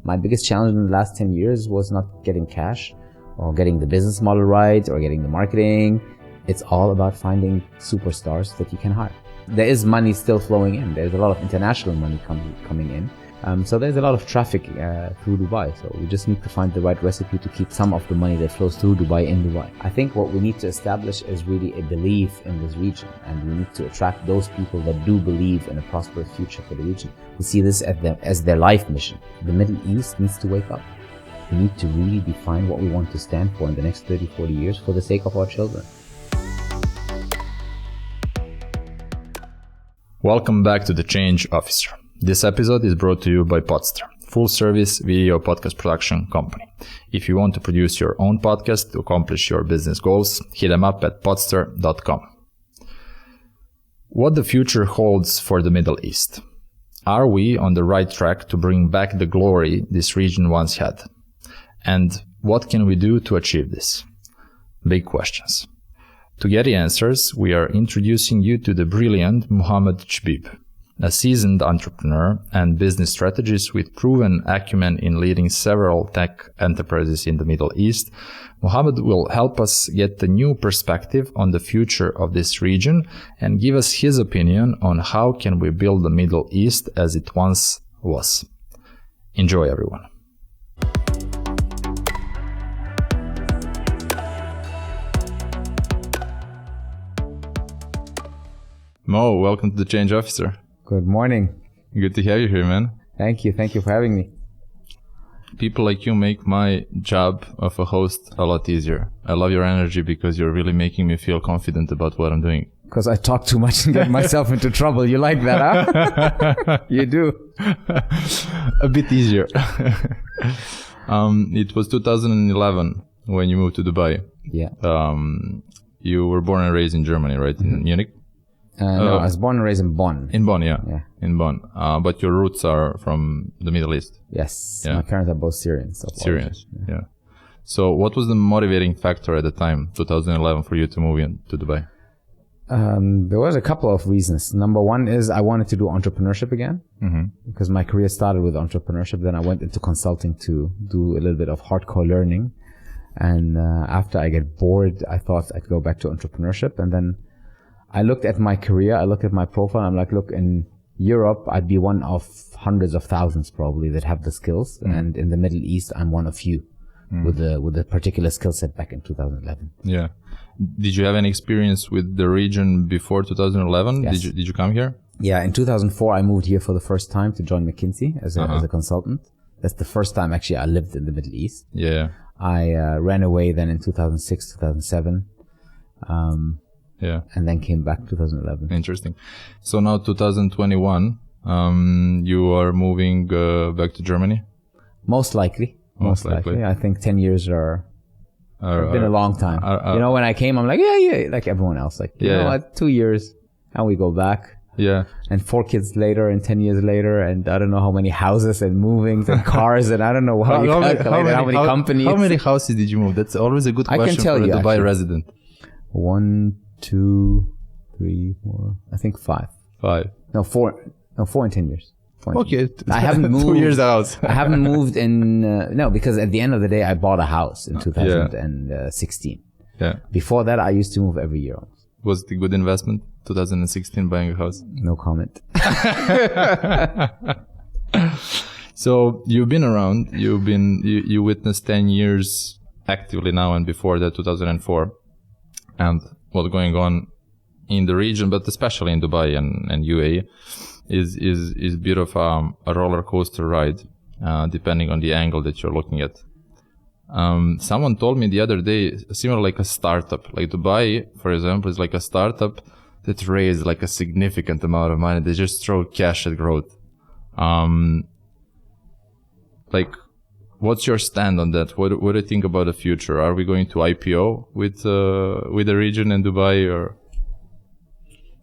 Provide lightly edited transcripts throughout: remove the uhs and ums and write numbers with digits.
My biggest challenge in the last 10 years was not getting cash or getting the business model right or getting the marketing. It's all about finding superstars that you can hire. There is money still flowing in. There's a lot of international money coming in. So there's a lot of traffic through Dubai. So we just need to find the right recipe to keep some of the money that flows through Dubai in Dubai. I think what we need to establish is really a belief in this region, and we need to attract those people that do believe in a prosperous future for the region, who see this as their life mission. The Middle East needs to wake up. We need to really define what we want to stand for in the next 30, 40 years for the sake of our children. Welcome back to The Change Officer. This episode is brought to you by Poddster, full-service video podcast production company. If you want to produce your own podcast to accomplish your business goals, hit them up at poddster.com. What the future holds for the Middle East. Are we on the right track to bring back the glory this region once had? And what can we do to achieve this? Big questions. To get the answers, we are introducing you to the brilliant Muhammad Chbib, a seasoned entrepreneur and business strategist with proven acumen in leading several tech enterprises in the Middle East. Muhammad will help us get a new perspective on the future of this region and give us his opinion on how can we build the Middle East as it once was. Enjoy, everyone. Mo, welcome to The Change Officer. Good morning. Good to have you here, man. Thank you. Thank you for having me. People like you make my job of a host a lot easier. I love your energy because you're really making me feel confident about what I'm doing. Because I talk too much and get myself into trouble. You like that, huh? You do. A bit easier. It was 2011 when you moved to Dubai. Yeah. You were born and raised in Germany, right? In Munich? No, I was born and raised in Bonn. In Bonn, yeah. In Bonn. But your roots are from the Middle East. Yes. Yeah. My parents are both Syrians. Syrians, yeah. So what was the motivating factor at the time, 2011, for you to move into Dubai? There was a couple of reasons. Number one is I wanted to do entrepreneurship again, because my career started with entrepreneurship. Then I went into consulting to do a little bit of hardcore learning. And after I get bored, I thought I'd go back to entrepreneurship. And then I looked at my career, I looked at my profile, I'm like, look, in Europe, I'd be one of hundreds of thousands probably that have the skills. And in the Middle East, I'm one of few with a particular skill set back in 2011. Yeah. Did you have any experience with the region before 2011? Yes. Did you come here? Yeah, in 2004, I moved here for the first time to join McKinsey as a consultant. That's the first time actually I lived in the Middle East. Yeah. I ran away then in 2006, 2007. Yeah. And then came back 2011. Interesting. So now 2021, you are moving back to Germany? Most likely. I think 10 years have been a long time. When I came, I'm like, yeah, like everyone else. Like, you know what, 2 years and we go back. Yeah. And 4 kids later and 10 years later, and I don't know how many houses and movings and cars and I don't know how many companies. How many houses did you move? That's always a good question for a Dubai resident. 1, 2, 3, 4. I think 5. 5. No, 4. No, 4 in 10 years. Okay. I haven't moved. 2 years out. I haven't moved in, no, because at the end of the day, I bought a house in 2016. Yeah. Before that, I used to move every year. Was it a good investment? 2016 buying a house? No comment. So you've been around, you witnessed 10 years actively now, and before that 2004, and what's going on in the region, but especially in Dubai and UAE is a bit of a roller coaster ride, depending on the angle that you're looking at. Someone told me the other day, similar like a startup, like Dubai, for example, is like a startup that raised like a significant amount of money. They just throw cash at growth. Like, what's your stand on that? What do you think about the future? Are we going to IPO with the region in Dubai, or?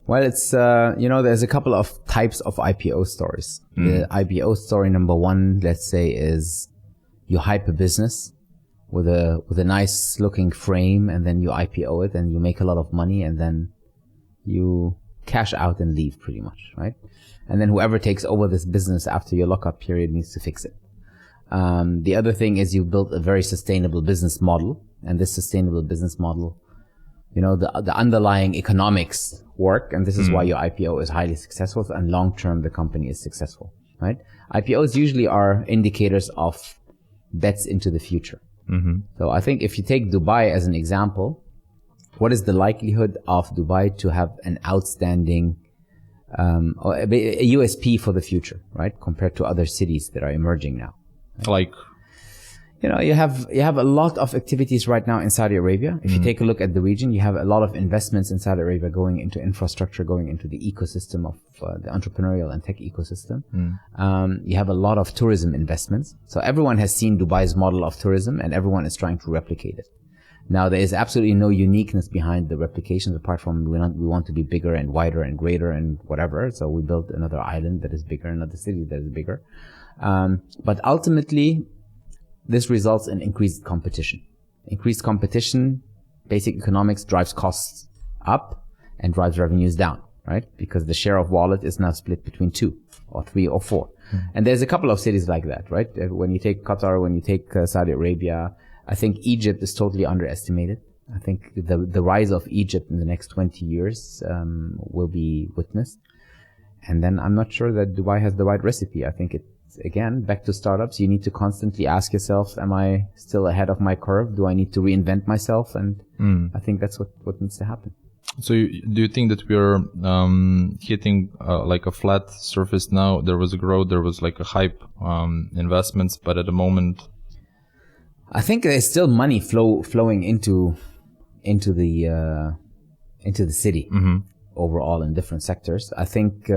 Well, it's there's a couple of types of IPO stories. The IPO story number one, let's say, is you hype a business with a nice looking frame, and then you IPO it and you make a lot of money, and then you cash out and leave, pretty much, right? And then whoever takes over this business after your lockup period needs to fix it. The other thing is you built a very sustainable business model, and this sustainable business model, the underlying economics work, and this is why your IPO is highly successful, and long-term the company is successful, right? IPOs usually are indicators of bets into the future. So I think if you take Dubai as an example, what is the likelihood of Dubai to have an outstanding or a USP for the future, right? Compared to other cities that are emerging now. Like, you have a lot of activities right now in Saudi Arabia. If you take a look at the region, you have a lot of investments in Saudi Arabia going into infrastructure, going into the ecosystem of the entrepreneurial and tech ecosystem. You have a lot of tourism investments. So everyone has seen Dubai's model of tourism, and everyone is trying to replicate it. Now, there is absolutely no uniqueness behind the replications apart from we want to be bigger and wider and greater and whatever. So we built another island that is bigger, another city that is bigger. But ultimately, this results in increased competition. Increased competition, basic economics drives costs up and drives revenues down, right? Because the share of wallet is now split between 2 or 3 or 4. And there's a couple of cities like that, right? When you take Qatar, when you take Saudi Arabia, I think Egypt is totally underestimated. I think the rise of Egypt in the next 20 years will be witnessed. And then I'm not sure that Dubai has the right recipe. I think again, back to startups, you need to constantly ask yourself, am I still ahead of my curve? Do I need to reinvent myself? And I think that's what needs to happen. So do you think that we're hitting like a flat surface now? There was a growth, there was like a hype, investments, but at the moment... I think there's still money flowing into the city overall in different sectors. I think...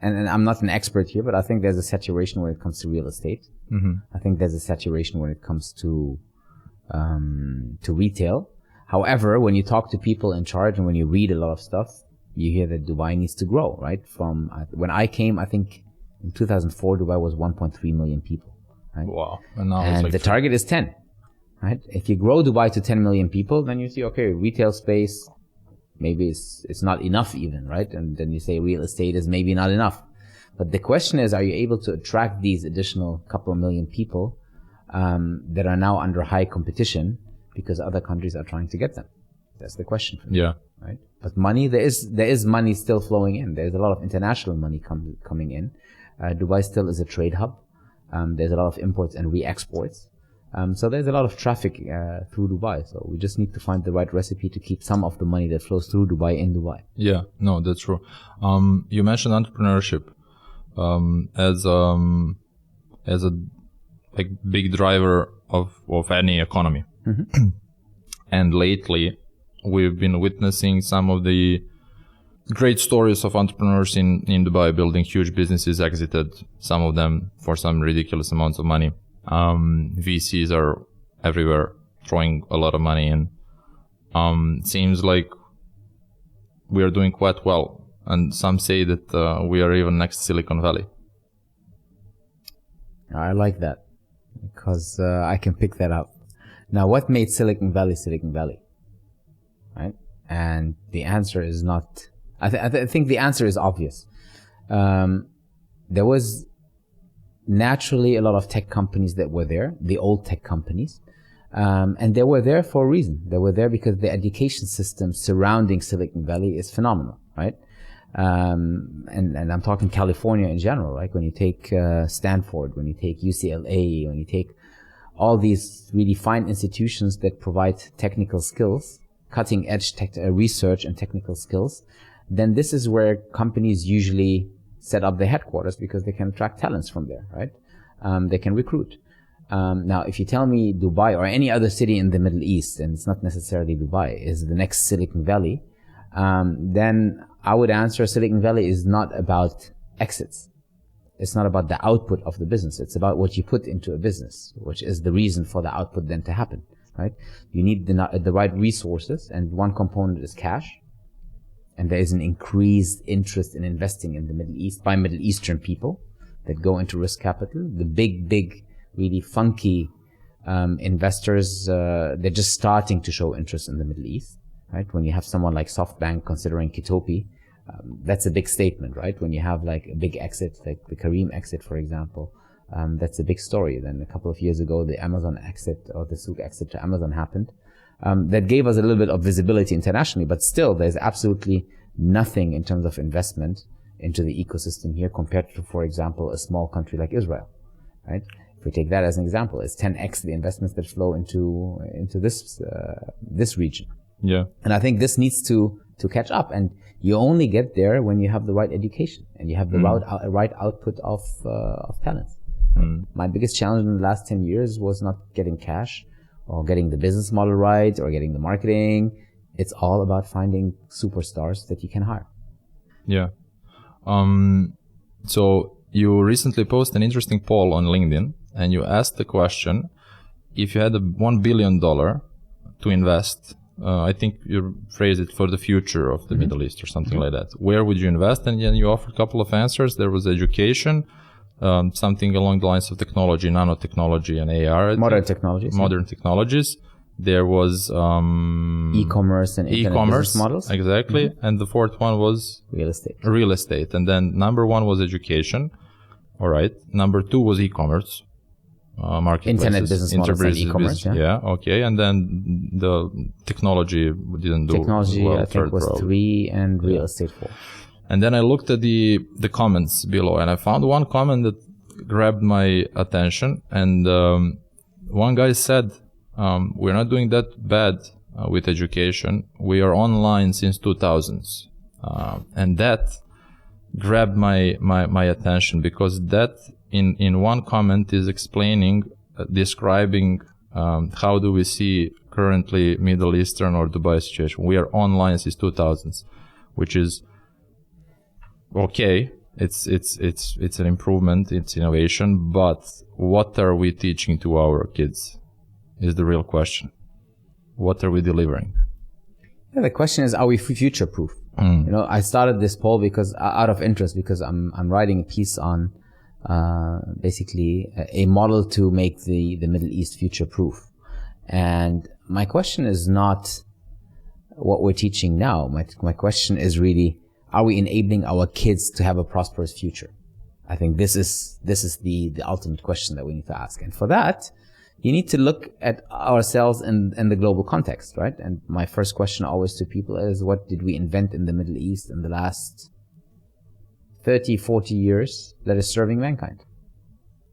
And I'm not an expert here, but I think there's a saturation when it comes to real estate. I think there's a saturation when it comes to retail. However, when you talk to people in charge and when you read a lot of stuff, you hear that Dubai needs to grow, right? From when I came, I think in 2004, Dubai was 1.3 million people, right? Wow. And now and the target is 10, right? If you grow Dubai to 10 million people, then you see, okay, retail space, maybe it's not enough even, right? And then you say real estate is maybe not enough. But the question is, are you able to attract these additional couple of million people that are now under high competition because other countries are trying to get them? That's the question for me, right? But money, there is money still flowing in. There's a lot of international money coming in. Dubai still is a trade hub. There's a lot of imports and re-exports. So there's a lot of traffic through Dubai. So we just need to find the right recipe to keep some of the money that flows through Dubai in Dubai. Yeah, no, that's true. You mentioned entrepreneurship as a like big driver of any economy. And lately, we've been witnessing some of the great stories of entrepreneurs in Dubai building huge businesses, exited some of them for some ridiculous amounts of money. VCs are everywhere throwing a lot of money in. Seems like we are doing quite well, and some say that we are even next Silicon Valley. I like that because I can pick that up. Now, what made Silicon Valley Silicon Valley, right? And the answer is not. I think the answer is obvious. There was naturally a lot of tech companies that were there, the old tech companies, and they were there for a reason. They were there because the education system surrounding Silicon Valley is phenomenal, right? And I'm talking California in general, right? When you take Stanford, when you take UCLA, when you take all these really fine institutions that provide technical skills, cutting edge research and technical skills, then this is where companies usually set up their headquarters because they can attract talents from there, right? They can recruit. Now, if you tell me Dubai or any other city in the Middle East, and it's not necessarily Dubai, is the next Silicon Valley, then I would answer Silicon Valley is not about exits. It's not about the output of the business. It's about what you put into a business, which is the reason for the output then to happen, right? You need the right resources, and one component is cash. And there is an increased interest in investing in the Middle East by Middle Eastern people that go into risk capital. The big, really funky investors, they're just starting to show interest in the Middle East, right? When you have someone like SoftBank considering Kitopi, that's a big statement, right? When you have like a big exit, like the Kareem exit, for example, That's a big story. Then a couple of years ago, the Amazon exit or the Vuk exit to Amazon happened. That gave us a little bit of visibility internationally, but still there's absolutely nothing in terms of investment into the ecosystem here compared to, for example, a small country like Israel, right? If we take that as an example, it's 10x the investments that flow into this region. Yeah. And I think this needs to catch up, and you only get there when you have the right education and you have the right output of talents. My biggest challenge in the last 10 years was not getting cash or getting the business model right or getting the marketing. It's all about finding superstars that you can hire. Yeah. So you recently posted an interesting poll on LinkedIn, and you asked the question, if you had $1 billion to invest, I think you phrased it, for the future of the Middle East or something like that, where would you invest? And then you offered a couple of answers. There was education, something along the lines of technology, nanotechnology and AR. Modern technologies. Modern technologies. There was e-commerce and internet business models. Exactly. And the fourth one was real estate. Real estate. And then number one was education. All right. Number two was e-commerce. Marketplaces. Internet business models and e-commerce. Yeah. Okay. And then the technology didn't do technology, well. I think, was 3, and real estate 4. And then I looked at the comments below, and I found one comment that grabbed my attention. And one guy said, we're not doing that bad with education. We are online since 2000s. And that grabbed my attention, because that in one comment is explaining, describing how do we see currently Middle Eastern or Dubai situation. We are online since 2000s, which is okay. It's an improvement, it's innovation, but what are we teaching to our kids is the real question. What are we delivering? Yeah, the question is, are we future proof? You know, I started this poll because out of interest, because I'm writing a piece on basically a model to make the Middle East future proof. And my question is not what we're teaching now. My question is really, are we enabling our kids to have a prosperous future? I think this is the ultimate question that we need to ask. And for that, you need to look at ourselves in the global context, right? And my first question always to people is, what did we invent in the Middle East in the last 30, 40 years that is serving mankind?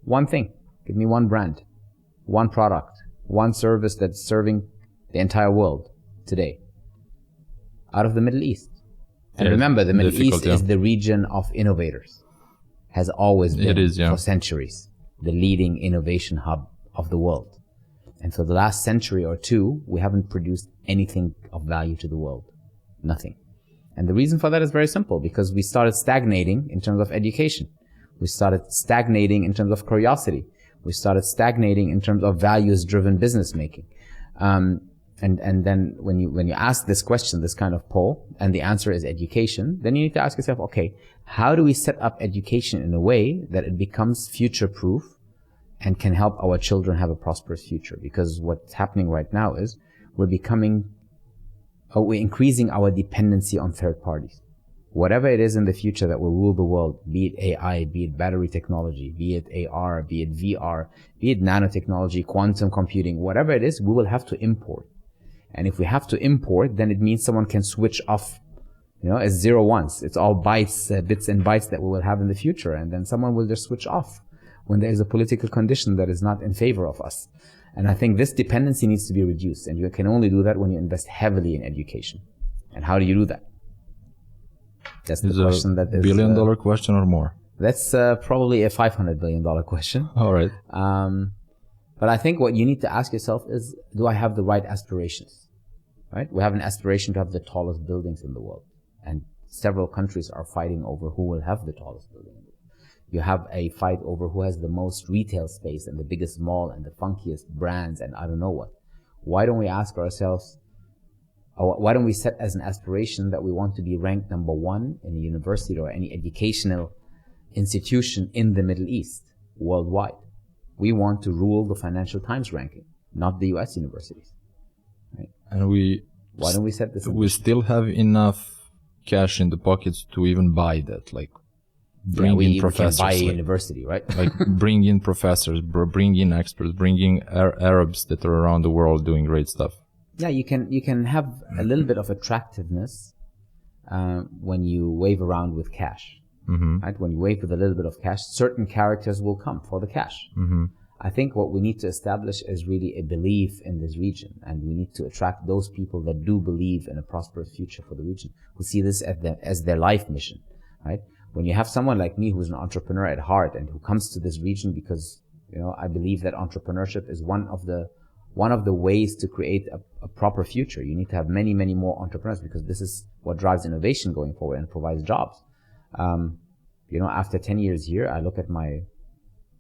One thing. Give me one brand, one product, one service that's serving the entire world today out of the Middle East. And remember, the Middle East is the region of innovators. Has always been for centuries the leading innovation hub of the world. And for the last century or two, we haven't produced anything of value to the world. Nothing. And the reason for that is very simple, because we started stagnating in terms of education. We started stagnating in terms of curiosity. We started stagnating in terms of values-driven business making. And then when you ask this question, this kind of poll, and the answer is education, then you need to ask yourself, okay, how do we set up education in a way that it becomes future-proof and can help our children have a prosperous future? Because what's happening right now is we're increasing our dependency on third parties. Whatever it is in the future that will rule the world, be it AI, be it battery technology, be it AR, be it VR, be it nanotechnology, quantum computing, whatever it is, we will have to import. And if we have to import, then it means someone can switch off, as 0 ones. It's all bits and bytes that we will have in the future. And then someone will just switch off when there is a political condition that is not in favor of us. And I think this dependency needs to be reduced. And you can only do that when you invest heavily in education. And how do you do that? That's the question that is... $1 billion question or more? That's probably a $500 billion question. All right. But I think what you need to ask yourself is, do I have the right aspirations? Right? We have an aspiration to have the tallest buildings in the world. And several countries are fighting over who will have the tallest building. You have a fight over who has the most retail space and the biggest mall and the funkiest brands and I don't know what. Why don't we ask ourselves, why don't we set as an aspiration that we want to be ranked number 1 in a university or any educational institution in the Middle East worldwide? We want to rule the Financial Times ranking, not the US universities. Right? And why don't we set this? We still have enough cash in the pockets to even buy that, like bring in professors. We can buy a university, right? Like bring in professors, bring in experts, bring in Arabs that are around the world doing great stuff. Yeah, you can have a little bit of attractiveness when you wave around with cash. Right? When you wave with a little bit of cash, certain characters will come for the cash. I think what we need to establish is really a belief in this region, and we need to attract those people that do believe in a prosperous future for the region, who see this as their life mission, right? When you have someone like me who's an entrepreneur at heart and who comes to this region because, I believe that entrepreneurship is one of the ways to create a proper future. You need to have many, many more entrepreneurs because this is what drives innovation going forward and provides jobs. After 10 years here, I look at my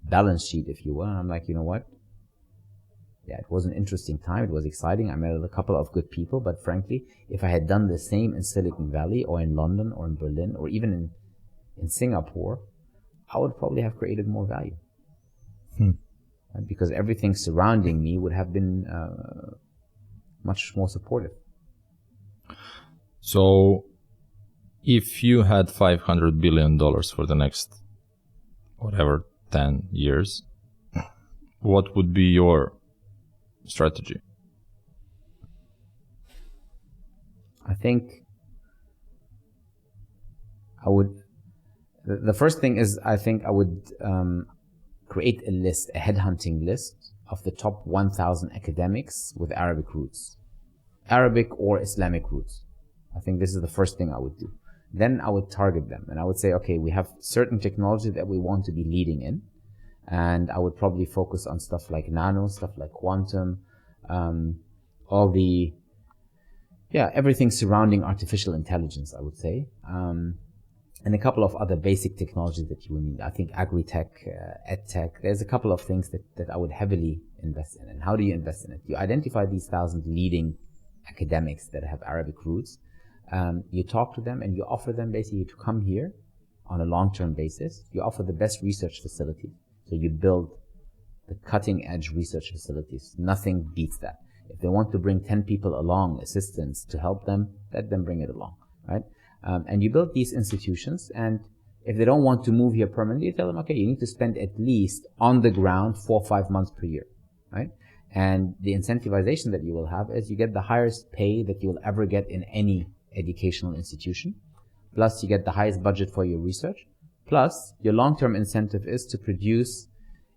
balance sheet, if you will, and I'm like, you know what? Yeah, it was an interesting time. It was exciting. I met a couple of good people, but frankly, if I had done the same in Silicon Valley or in London or in Berlin or even in Singapore, I would probably have created more value. Right? Because everything surrounding me would have been much more supportive. So, if you had $500 billion for the next, 10 years, what would be your strategy? I think I would, the first thing is, I think I would create a list, a headhunting list of the top 1,000 academics with Arabic roots, Arabic or Islamic roots. I think this is the first thing I would do. Then I would target them and I would say, okay, we have certain technology that we want to be leading in. And I would probably focus on stuff like nano, stuff like quantum, everything surrounding artificial intelligence, I would say. And a couple of other basic technologies that you will need. I think agri-tech, ed-tech. There's a couple of things that I would heavily invest in. And how do you invest in it? You identify these 1,000 leading academics that have Arabic roots. You talk to them and you offer them basically to come here on a long-term basis. You offer the best research facilities. So you build the cutting-edge research facilities. Nothing beats that. If they want to bring 10 people along, assistants to help them, let them bring it along, right? And you build these institutions, and if they don't want to move here permanently, you tell them, okay, you need to spend at least on the ground 4 or 5 months per year, right? And the incentivization that you will have is you get the highest pay that you will ever get in any educational institution. Plus, you get the highest budget for your research. Plus, your long-term incentive is to produce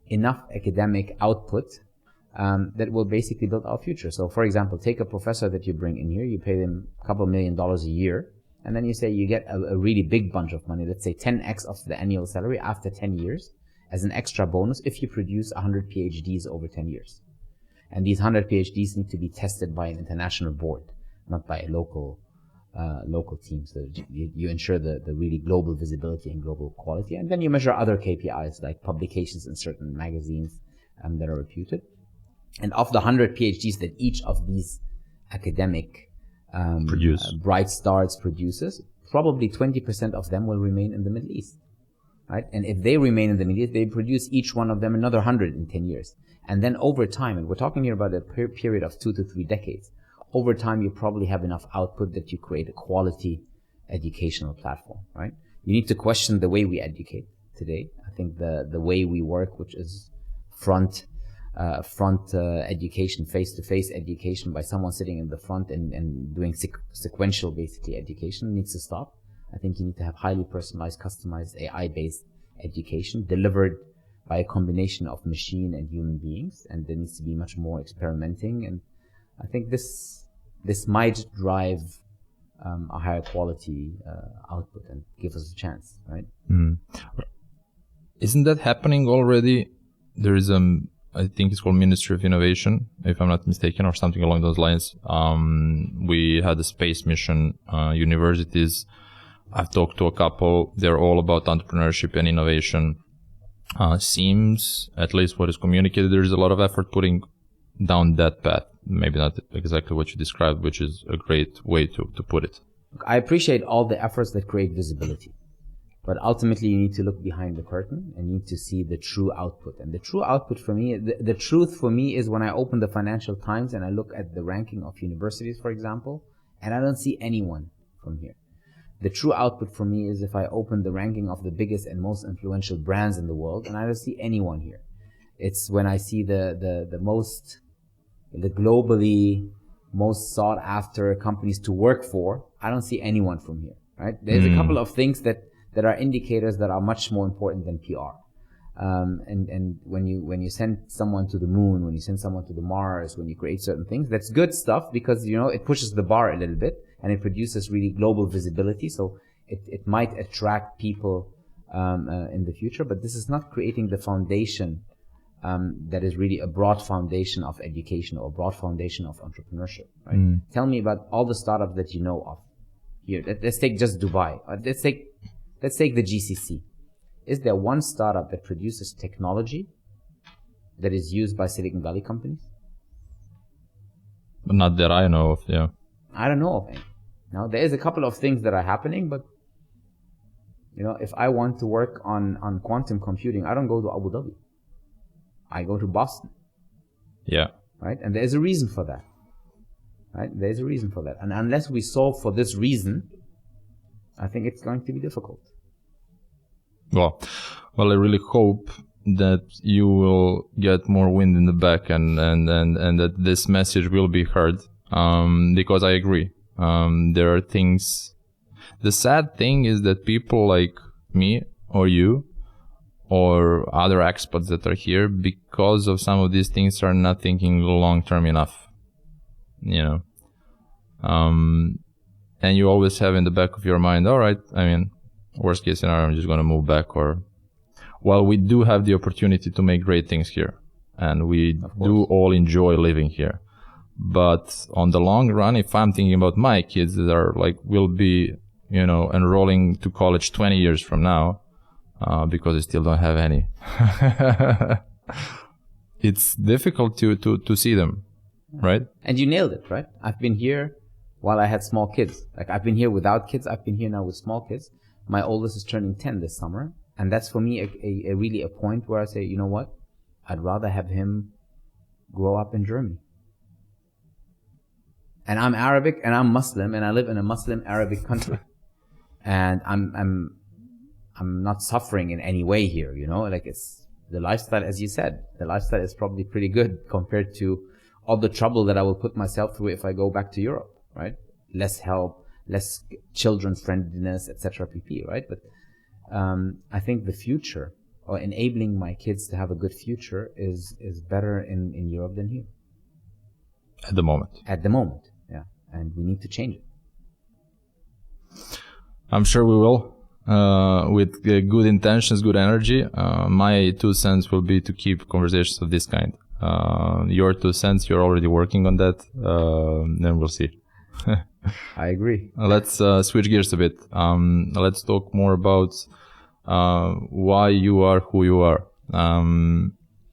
enough academic output that will basically build our future. So, for example, take a professor that you bring in here, you pay them a couple $1 million a year, and then you say you get a really big bunch of money, let's say 10x of the annual salary after 10 years as an extra bonus if you produce 100 PhDs over 10 years. And these 100 PhDs need to be tested by an international board, not by a local team. So you ensure the really global visibility and global quality. And then you measure other KPIs like publications in certain magazines that are reputed. And of the 100 PhDs that each of these academic bright stars produces, probably 20% of them will remain in the Middle East, right? And if they remain in the Middle East, they produce each one of them another 100 in 10 years. And then over time, and we're talking here about a period of 2 to 3 decades, over time you probably have enough output that you create a quality educational platform, right? You need to question the way we educate today. I think the way we work, which is front education, face-to-face education by someone sitting in the front and doing sequential, basically, education needs to stop. I think you need to have highly personalized, customized, AI-based education delivered by a combination of machine and human beings, and there needs to be much more experimenting. And I think this might drive a higher quality output and give us a chance, right? Isn't that happening already? There is I think it's called Ministry of Innovation, if I'm not mistaken, or something along those lines. We had a space mission, universities. I've talked to a couple. They're all about entrepreneurship and innovation. Seems, at least what is communicated, there's a lot of effort putting down that path. Maybe not exactly what you described, which is a great way to put it. I appreciate all the efforts that create visibility. But ultimately, you need to look behind the curtain and you need to see the true output. And the true output for me, the truth for me is when I open the Financial Times and I look at the ranking of universities, for example, and I don't see anyone from here. The true output for me is if I open the ranking of the biggest and most influential brands in the world, and I don't see anyone here. It's when I see the globally most sought after companies to work for, I don't see anyone from here, right? There's a couple of things that are indicators that are much more important than PR. And when you send someone to the moon, when you send someone to the Mars, when you create certain things, that's good stuff because, it pushes the bar a little bit and it produces really global visibility. So it might attract people in the future, but this is not creating the foundation that is really a broad foundation of education or a broad foundation of entrepreneurship, right? Tell me about all the startups that you know of here. Let's take just Dubai. Let's take the GCC. Is there one startup that produces technology that is used by Silicon Valley companies? Not that I know of, yeah. I don't know of any. Now, there is a couple of things that are happening, but if I want to work on quantum computing, I don't go to Abu Dhabi. I go to Boston. Yeah. Right? And there's a reason for that. Right? There's a reason for that. And unless we solve for this reason, I think it's going to be difficult. Well, I really hope that you will get more wind in the back and that this message will be heard. Because I agree. There are things. The sad thing is that people like me or you or other expats that are here, because of some of these things, are not thinking long term enough. And you always have in the back of your mind, all right, worst case scenario, I'm just going to move back. Or, well, we do have the opportunity to make great things here, and we do all enjoy living here. But on the long run, if I'm thinking about my kids that are will be, enrolling to college 20 years from now, because I still don't have any, it's difficult to see them, right? And you nailed it, right? I've been here while I had small kids. I've been here without kids. I've been here now with small kids. My oldest is turning 10 this summer. And that's for me a really a point where I say, you know what? I'd rather have him grow up in Germany. And I'm Arabic and I'm Muslim and I live in a Muslim Arabic country. And I'm not suffering in any way here, it's the lifestyle, as you said, the lifestyle is probably pretty good compared to all the trouble that I will put myself through if I go back to Europe, right? Less help, less children friendliness, etc. pp, right? But I think the future, or enabling my kids to have a good future, is better in Europe than here. At the moment, yeah. And we need to change it. I'm sure we will. With good intentions, good energy. My 2 cents will be to keep conversations of this kind. Your 2 cents, you're already working on that. Then we'll see. I agree. Let's switch gears a bit. Let's talk more about why you are who you are.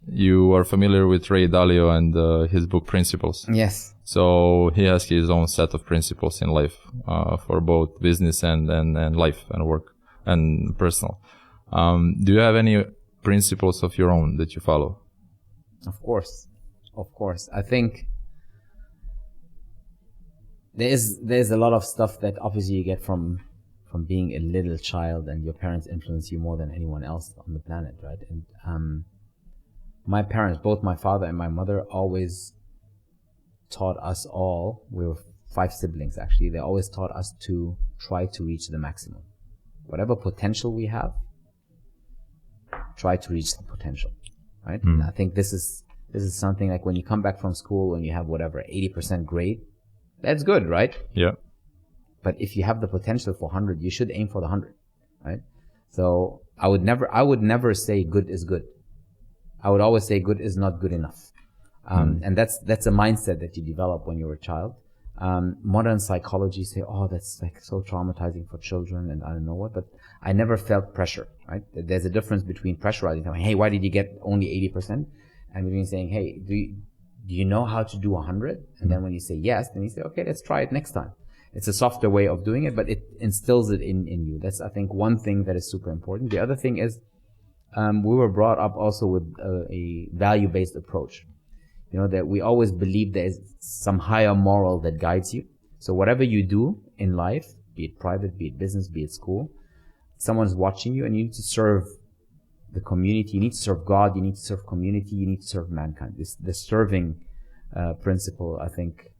You are familiar with Ray Dalio and his book Principles. Yes. So he has his own set of principles in life for both business and life and work and personal. Do you have any principles of your own that you follow? Of course. I think there's a lot of stuff that obviously you get from being a little child, and your parents influence you more than anyone else on the planet, right? And my parents, both my father and my mother, always taught us all, we were 5 siblings actually, they always taught us to try to reach the maximum. Whatever potential we have, try to reach the potential, right? And I think this is something like when you come back from school and you have whatever 80% grade, that's good, right? Yeah. But if you have the potential for 100, you should aim for the 100, right? So I would never say good is good. I would always say good is not good enough. And that's a mindset that you develop when you're a child. Modern psychology say, oh, that's so traumatizing for children and I don't know what, but I never felt pressure, right? There's a difference between pressurizing, saying, hey, why did you get only 80%? And between saying, hey, do you know how to do 100? And then when you say yes, then you say, okay, let's try it next time. It's a softer way of doing it, but it instills it in you. That's, I think, one thing that is super important. The other thing is, we were brought up also with a value-based approach. That we always believe there is some higher moral that guides you. So whatever you do in life, be it private, be it business, be it school. Someone's watching you, and you need to serve the community. You need to serve God. You need to serve community. You need to serve mankind. The serving principle, I think,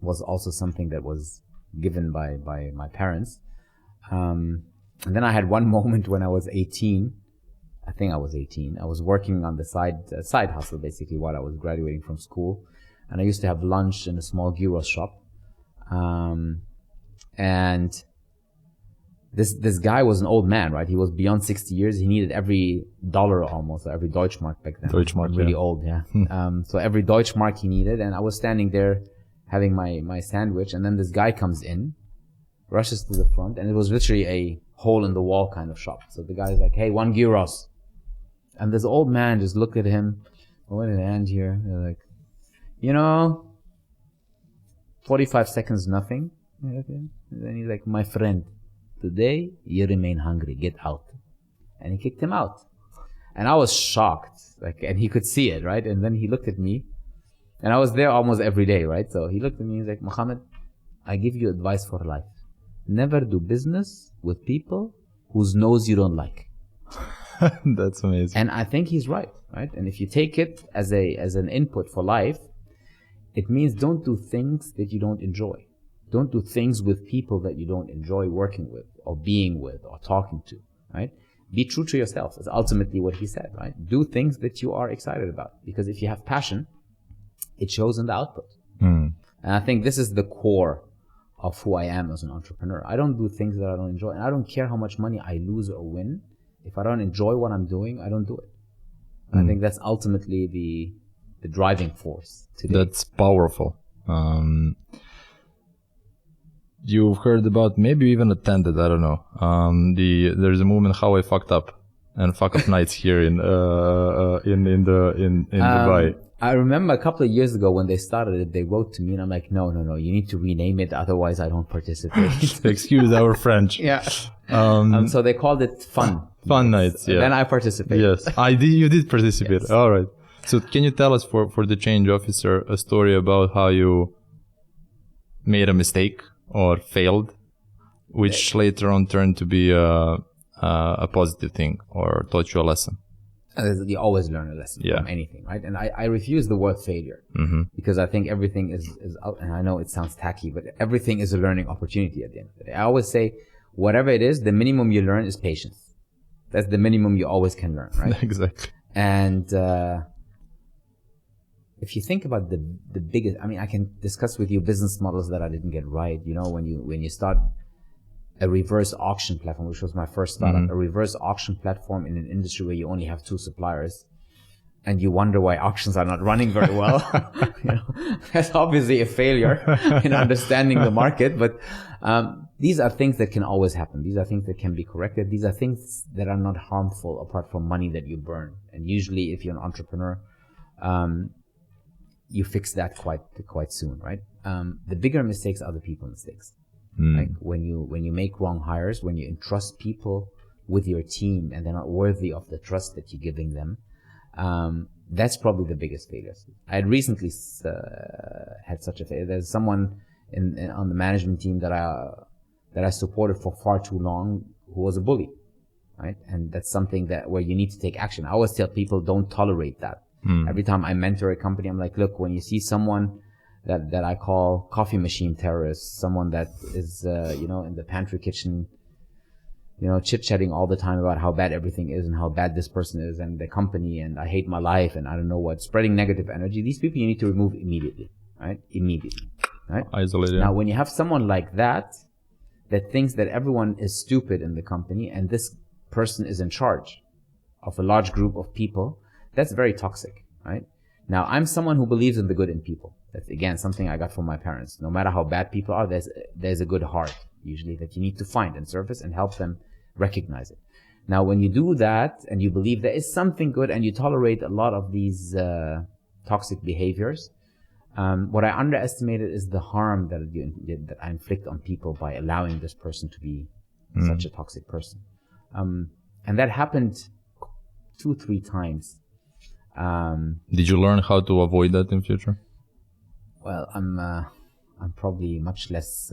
was also something that was given by my parents. And then I had one moment when I was 18. I think I was 18. I was working on the side hustle, basically, while I was graduating from school. And I used to have lunch in a small gyros shop. And this guy was an old man, right? He was beyond 60 years. He needed every dollar almost, every Deutschmark back then. Deutschmark, really old, yeah. So every Deutschmark he needed. And I was standing there having my sandwich. And then this guy comes in, rushes to the front. And it was literally a hole in the wall kind of shop. So the guy's like, hey, 1 gyros. And this old man just looked at him. What did it end here? They're like, 45 seconds, nothing. And then he's like, my friend, today you remain hungry. Get out. And he kicked him out. And I was shocked. And he could see it, right? And then he looked at me. And I was there almost every day, right? So he looked at me and he's like, Muhammad, I give you advice for life. Never do business with people whose nose you don't like. That's amazing. And I think he's right? And if you take it as an input for life, it means don't do things that you don't enjoy. Don't do things with people that you don't enjoy working with or being with or talking to, right? Be true to yourself is ultimately what he said, right? Do things that you are excited about, because if you have passion, it shows in the output. And I think this is the core of who I am as an entrepreneur. I don't do things that I don't enjoy, and I don't care how much money I lose or win. If I don't enjoy what I'm doing, I don't do it. And I think that's ultimately the driving force today. That's powerful. You've heard about, maybe even attended, I don't know. There's a movement, How I Fucked Up, and Fuck Up Nights here in Dubai. I remember a couple of years ago when they started it, they wrote to me and I'm like, no, you need to rename it, otherwise I don't participate. Excuse our French. Yeah. So they called it Fun Nights. Yeah. Then I participated. Yes, you did participate. Yes. All right. So can you tell us for the change officer a story about how you made a mistake or failed, which later on turned to be a positive thing or taught you a lesson? You always learn a lesson from anything, right? And I refuse the word failure because I think everything is out, and I know it sounds tacky, but everything is a learning opportunity at the end of the day. I always say, whatever it is, the minimum you learn is patience. That's the minimum you always can learn, right? Exactly. And if you think about the biggest, I can discuss with you business models that I didn't get right. When you start a reverse auction platform, which was my first startup, a reverse auction platform in an industry where you only have 2 suppliers, and you wonder why auctions are not running very well. That's obviously a failure in understanding the market. But these are things that can always happen. These are things that can be corrected. These are things that are not harmful apart from money that you burn. And usually, if you're an entrepreneur, you fix that quite soon, right? The bigger mistakes are the people mistakes. Like when you make wrong hires, when you entrust people with your team and they're not worthy of the trust that you're giving them, that's probably the biggest failures. I had recently had such a failure. There's someone on the management team that I supported for far too long who was a bully, right? And that's something where you need to take action. I always tell people, don't tolerate that. Every time I mentor a company, I'm like, look, when you see someone that I call coffee machine terrorists, someone that is, in the pantry kitchen, chit-chatting all the time about how bad everything is and how bad this person is and the company and I hate my life and I don't know what, spreading negative energy, these people you need to remove immediately, right? Immediately, right? Isolated. Now, when you have someone like that thinks that everyone is stupid in the company and this person is in charge of a large group of people, that's very toxic, right? Now, I'm someone who believes in the good in people. That's, again, something I got from my parents. No matter how bad people are, there's a good heart, usually, that you need to find and surface and help them recognize it. Now, when you do that and you believe there is something good and you tolerate a lot of these toxic behaviors, what I underestimated is the harm that I inflict on people by allowing this person to be such a toxic person. And that happened 2-3 times. Did you learn how to avoid that in future? Well, I'm probably much less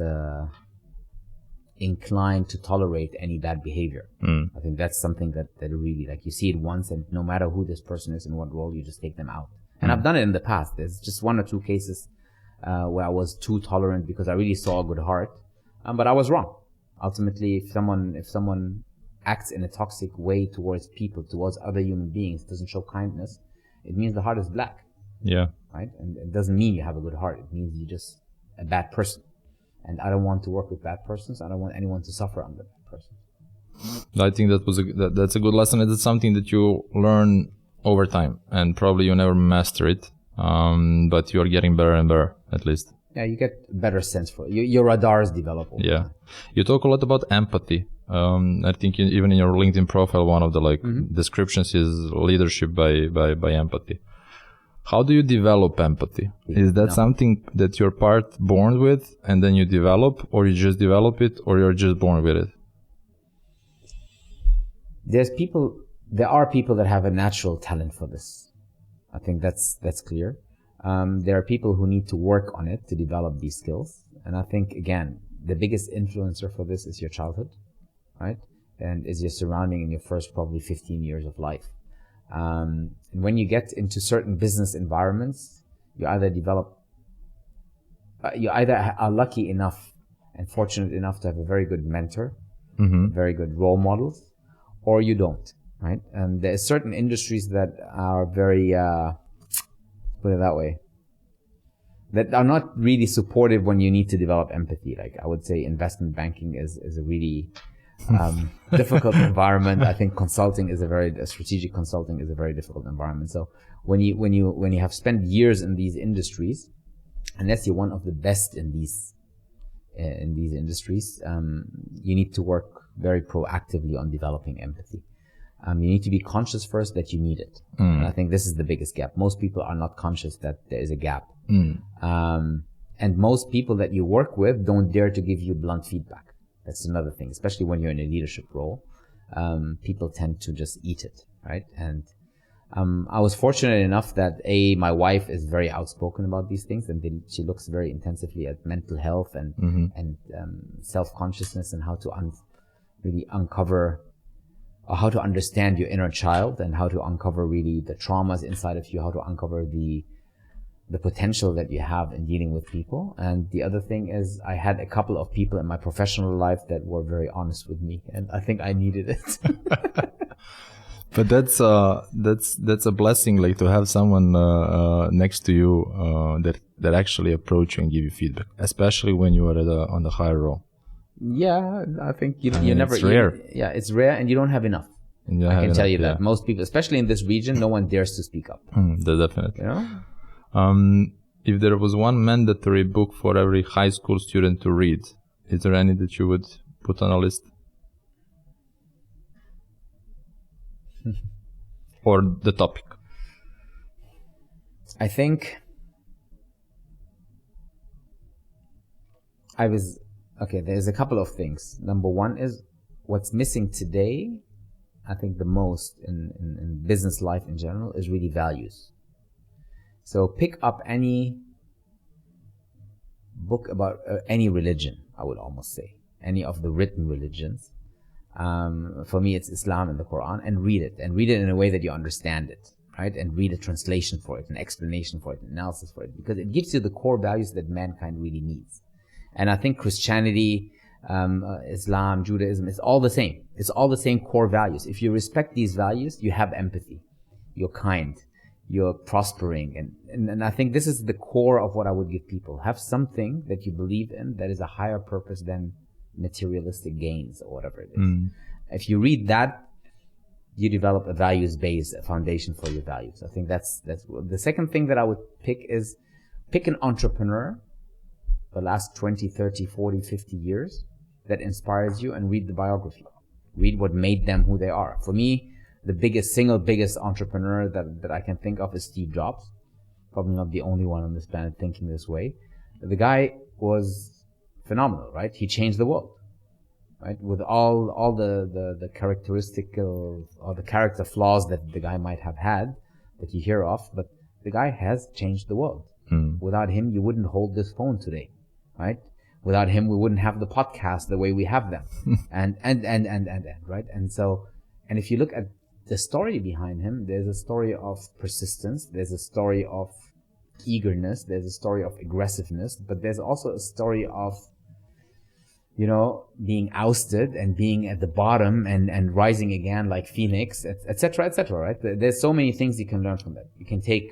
inclined to tolerate any bad behavior. I think that's something that really, like, you see it once, and no matter who this person is in what role, you just take them out. And I've done it in the past. There's just 1 or 2 cases where I was too tolerant because I really saw a good heart, but I was wrong. Ultimately, if someone acts in a toxic way towards people, towards other human beings, doesn't show kindness, it means the heart is black. Yeah. Right? And it doesn't mean you have a good heart. It means you're just a bad person. And I don't want to work with bad persons. I don't want anyone to suffer under bad persons. I think that's a good lesson. It's something that you learn over time, and probably you never master it, but you're getting better and better, at least. Yeah, you get a better sense for it. Your radars develop. Yeah. You talk a lot about empathy. I think even in your LinkedIn profile, one of the descriptions is leadership by empathy. How do you develop empathy? Is that something that you're born with and then you develop, or you just develop it, or you're just born with it? There are people that have a natural talent for this. I think that's clear. There are people who need to work on it to develop these skills. And I think, again, the biggest influencer for this is your childhood, right? And is your surrounding in your first probably 15 years of life. And when you get into certain business environments, you either are lucky enough and fortunate enough to have a very good mentor, very good role models, or you don't, right? And there are certain industries that are very, put it that way, that are not really supportive when you need to develop empathy. Like, I would say investment banking is a really difficult environment. I think strategic consulting is a very difficult environment. So when you have spent years in these industries, unless you're one of the best in these industries, you need to work very proactively on developing empathy. You need to be conscious first that you need it. And I think this is the biggest gap. Most people are not conscious that there is a gap. And most people that you work with don't dare to give you blunt feedback. That's another thing, especially when you're in a leadership role. People tend to just eat it, right? And I was fortunate enough that my wife is very outspoken about these things, and she looks very intensively at mental health and self-consciousness, and how to really uncover, or how to understand your inner child, and how to uncover really the traumas inside of you, how to uncover the potential that you have in dealing with people. And the other thing is, I had a couple of people in my professional life that were very honest with me, and I think I needed it. But that's a blessing, like, to have someone next to you that actually approach you and give you feedback, especially when you are on the higher role. Yeah, I think you never. It's rare. It's rare, and you don't have enough. I can tell you that most people, especially in this region, no one dares to speak up. Definitely. You know? If there was one mandatory book for every high school student to read, is there any that you would put on a list? Or the topic? I think there's a couple of things. Number one is, what's missing today, I think the most in business life in general, is really values. So pick up any book about any religion, I would almost say, any of the written religions. For me, it's Islam and the Quran, and read it in a way that you understand it, right? And read a translation for it, an explanation for it, an analysis for it, because it gives you the core values that mankind really needs. And I think Christianity, Islam, Judaism, it's all the same. It's all the same core values. If you respect these values, you have empathy, you're kind, you're prospering. And I think this is the core of what I would give people. Have something that you believe in that is a higher purpose than materialistic gains or whatever it is. If you read that, you develop a values base, a foundation for your values. I think that's the second thing that I would pick is, pick an entrepreneur the last 20, 30, 40, 50 years that inspires you, and read the biography. Read what made them who they are. For me, the single biggest entrepreneur that I can think of is Steve Jobs. Probably not the only one on this planet thinking this way. The guy was phenomenal, right? He changed the world, right? With all the characteristical or the character flaws that the guy might have had that you hear of, but the guy has changed the world. Without him, you wouldn't hold this phone today, right? Without him, we wouldn't have the podcast the way we have them. and, right? And if you look at the story behind him, there's a story of persistence, there's a story of eagerness, there's a story of aggressiveness, but there's also a story of, you know, being ousted and being at the bottom and rising again like Phoenix, etc., right? There's so many things you can learn from that. You can take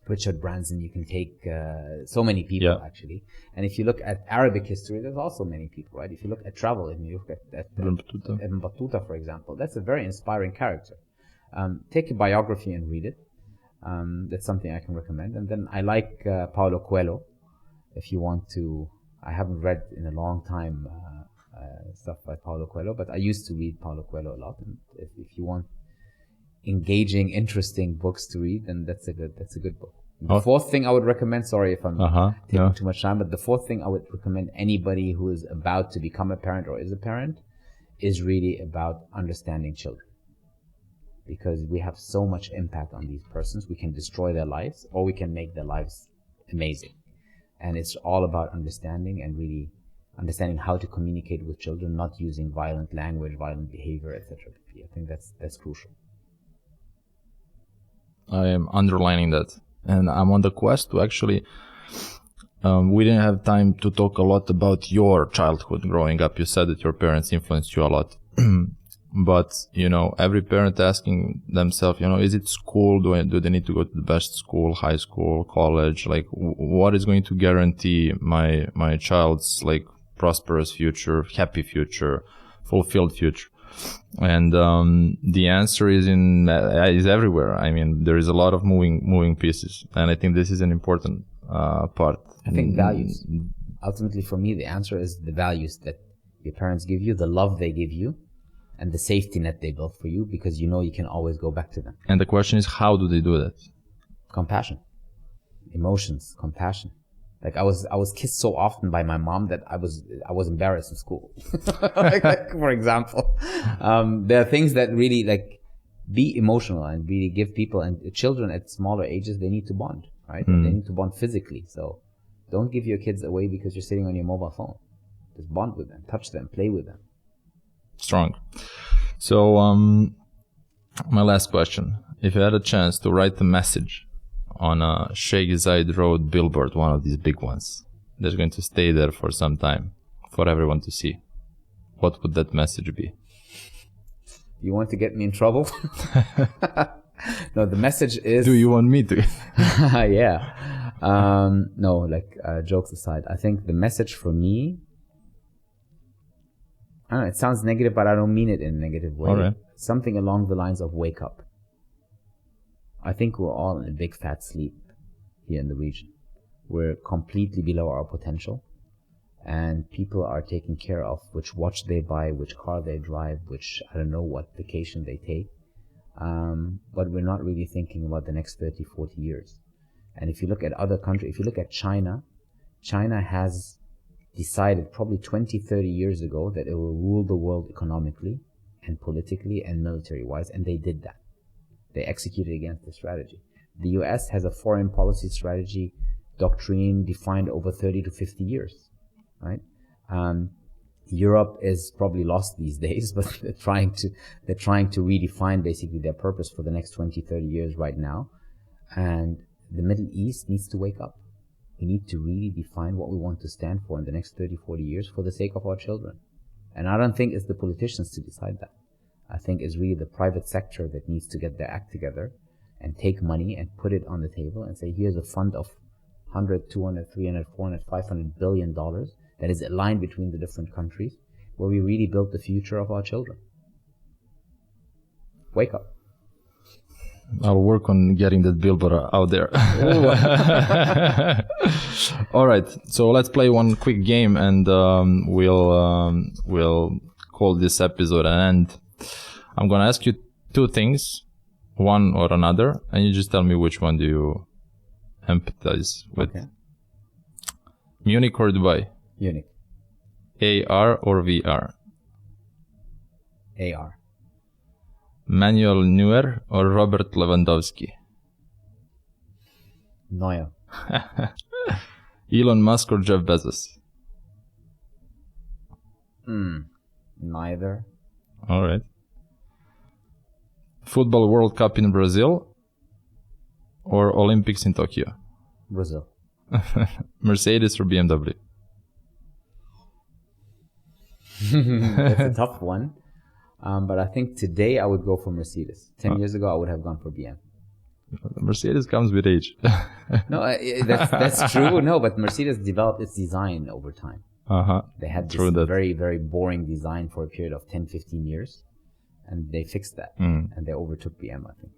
Richard Branson, you can take so many people, actually. And if you look at Arabic history, there's also many people, right? If you look at travel, if you look at Ibn Battuta, for example, that's a very inspiring character. Take a biography and read it. That's something I can recommend. And then I like Paulo Coelho. If you want to, I haven't read in a long time stuff by Paulo Coelho, but I used to read Paulo Coelho a lot. And if you want engaging, interesting books to read, then that's a good book. The fourth thing I would recommend, sorry if I'm taking too much time, but the fourth thing I would recommend anybody who is about to become a parent or is a parent is really about understanding children. Because we have so much impact on these persons. We can destroy their lives or we can make their lives amazing. And it's all about understanding and really understanding how to communicate with children, not using violent language, violent behavior, etc. I think that's crucial. I am underlining that. And I'm on the quest to actually, we didn't have time to talk a lot about your childhood growing up. You said that your parents influenced you a lot. But, you know, every parent asking themselves, you know, is it school? Do they need to go to the best school, high school, college? Like, what is going to guarantee my child's, like, prosperous future, happy future, fulfilled future? And the answer is everywhere. I mean, there is a lot of moving pieces, and I think this is an important part. I think values. Ultimately, for me, the answer is the values that your parents give you, the love they give you, and the safety net they built for you, because you know you can always go back to them. And the question is, how do they do that? Compassion, emotions, compassion. Like I was kissed so often by my mom that I was embarrassed in school. like, for example, there are things that really like be emotional and really give people and children at smaller ages, they need to bond, right? They need to bond physically. So don't give your kids away because you're sitting on your mobile phone. Just bond with them, touch them, play with them. Strong. So my last question: if you had a chance to write a message on a Sheikh Zayed Road billboard, one of these big ones that's going to stay there for some time for everyone to see, what would that message be? You want to get me in trouble? No, the message is... Do you want me to? Yeah. No, like jokes aside, I think the message for me, I don't know, it sounds negative, but I don't mean it in a negative way. All right. Something along the lines of wake up. I think we're all in a big fat sleep here in the region. We're completely below our potential, and people are taking care of which watch they buy, which car they drive, which I don't know what vacation they take. But we're not really thinking about the next 30, 40 years. And if you look at other countries, if you look at China, China has decided probably 20, 30 years ago that it will rule the world economically and politically and military-wise, and they did that. They executed against the strategy. The US has a foreign policy strategy doctrine defined over 30 to 50 years, right? Europe is probably lost these days, but they're trying to redefine basically their purpose for the next 20, 30 years right now. And the Middle East needs to wake up. We need to really define what we want to stand for in the next 30, 40 years for the sake of our children. And I don't think it's the politicians to decide that. I think it's really the private sector that needs to get their act together and take money and put it on the table and say, here's a fund of 100, 200, 300, 400, 500 billion dollars that is aligned between the different countries where we really build the future of our children. Wake up. I'll work on getting that billboard out there. All right, so let's play one quick game, and we'll call this episode an end. I'm gonna ask you two things, one or another, and you just tell me which one do you empathize with. Okay. Munich or Dubai? Munich. AR or VR? AR. Manuel Neuer or Robert Lewandowski? Neuer. Elon Musk or Jeff Bezos? Neither. All right. Football World Cup in Brazil or Olympics in Tokyo? Brazil. Mercedes or BMW? That's a tough one. But I think today I would go for Mercedes. 10 years ago, I would have gone for BM. Mercedes comes with age. No, that's true. No, but Mercedes developed its design over time. They had this very, very boring design for a period of 10, 15 years. And they fixed that. And they overtook BM, I think.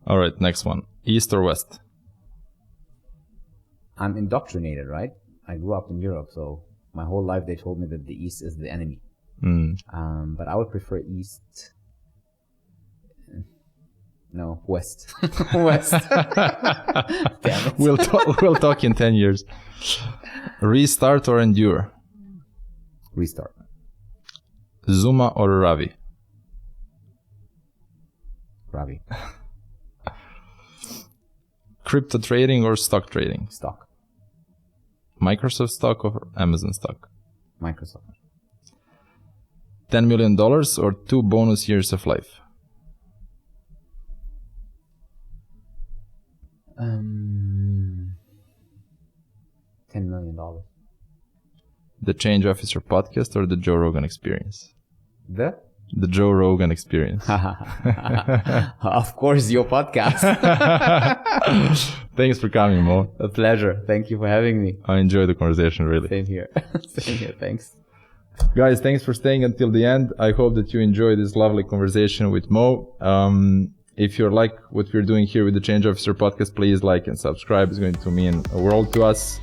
All right, next one. East or West? I'm indoctrinated, right? I grew up in Europe, so my whole life they told me that the East is the enemy. But I would prefer East. No, West. West. Damn it. We'll talk in 10 years. Restart or Endure? Restart. Zuma or Ravi? Ravi. Crypto trading or stock trading? Stock. Microsoft stock or Amazon stock? Microsoft. $10 million or 2 bonus years of life? $10 million. The Change Officer podcast or the Joe Rogan experience? The Joe Rogan experience. Of course, your podcast. Thanks for coming, Mo. A pleasure. Thank you for having me. I enjoyed the conversation, really. Same here. Same here. Thanks. Guys, thanks for staying until the end. I hope that you enjoyed this lovely conversation with Mo. If you like what we're doing here with the Change Officer podcast, please like and subscribe. It's going to mean a world to us.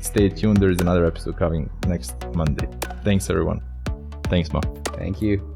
Stay tuned. There is another episode coming next Monday. Thanks, everyone. Thanks, Mo. Thank you.